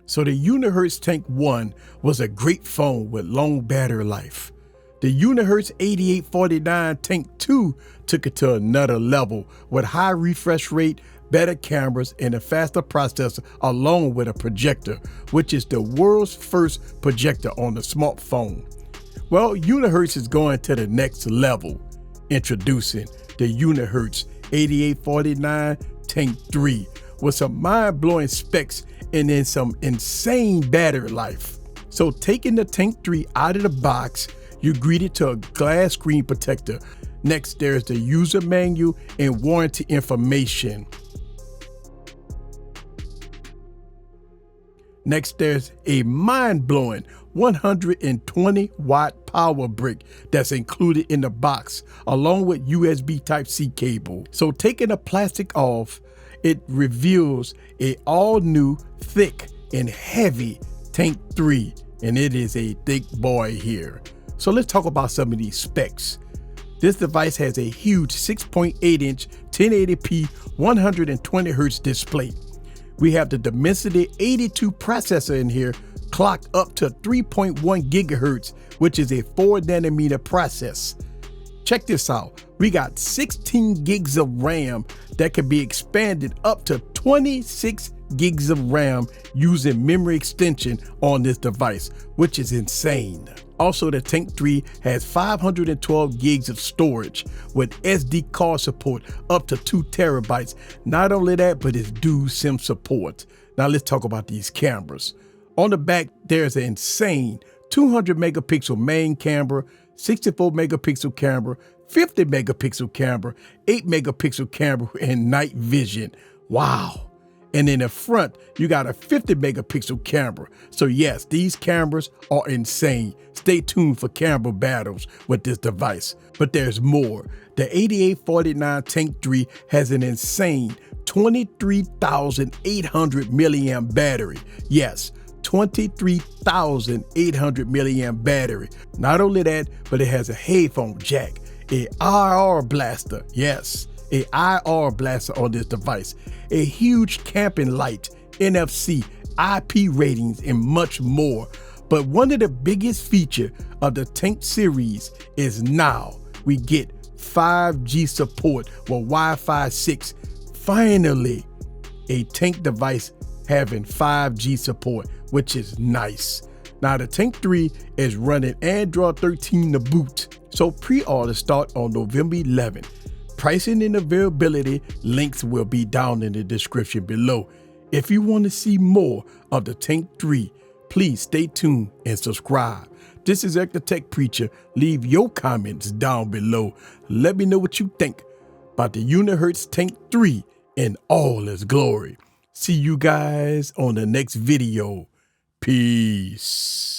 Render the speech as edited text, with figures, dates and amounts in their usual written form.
So the Unihertz Tank 1 was a great phone with long battery life. The Unihertz 8849 Tank 2 took it to another level with high refresh rate, better cameras, and a faster processor along with a projector, which is the world's first projector on a smartphone. Well, Unihertz is going to the next level. Introducing the Unihertz 8849 Tank 3 with some mind-blowing specs and then some insane battery life. So taking the Tank 3 out of the box, you're greeted to a glass screen protector. Next, there's the user manual and warranty information. Next, there's a mind-blowing 120-watt power brick that's included in the box, along with USB Type-C cable. So taking the plastic off, it reveals a all-new, thick and heavy Tank 3, and it is a thick boy here. So let's talk about some of these specs. This device has a huge 6.8-inch 1080p 120Hz display. We have the Dimensity 82 processor in here, clocked up to 3.1 gigahertz, which is a 4nm process. Check this out. We got 16 gigs of RAM that can be expanded up to 26 gigs of RAM using memory extension on this device, which is insane. Also, the Tank 3 has 512 gigs of storage with SD card support up to 2 terabytes. Not only that, but it's dual SIM support. Now let's talk about these cameras. On the back, there's an insane 200 megapixel main camera, 64 megapixel camera, 50 megapixel camera, 8 megapixel camera, and night vision. Wow. And in the front, you got a 50 megapixel camera. So yes, these cameras are insane. Stay tuned for camera battles with this device. But there's more. The 8849 Tank 3 has an insane 23,800 milliamp battery. Yes, 23,800 milliamp battery. Not only that, but it has a headphone jack, a IR blaster. Yes, a IR blaster on this device, a huge camping light, NFC, IP ratings, and much more. But one of the biggest features of the Tank series is now we get 5G support with Wi-Fi 6. Finally, a Tank device having 5G support, which is nice. Now the Tank 3 is running Android 13 to boot, so pre-order start on November 11th. Pricing and availability links will be down in the description below. If you want to see more of the Tank 3, please stay tuned and subscribe. This is Eric the Tech Preacher. Leave your comments down below. Let me know what you think about the Unihertz Tank 3 in all its glory. See you guys on the next video. Peace.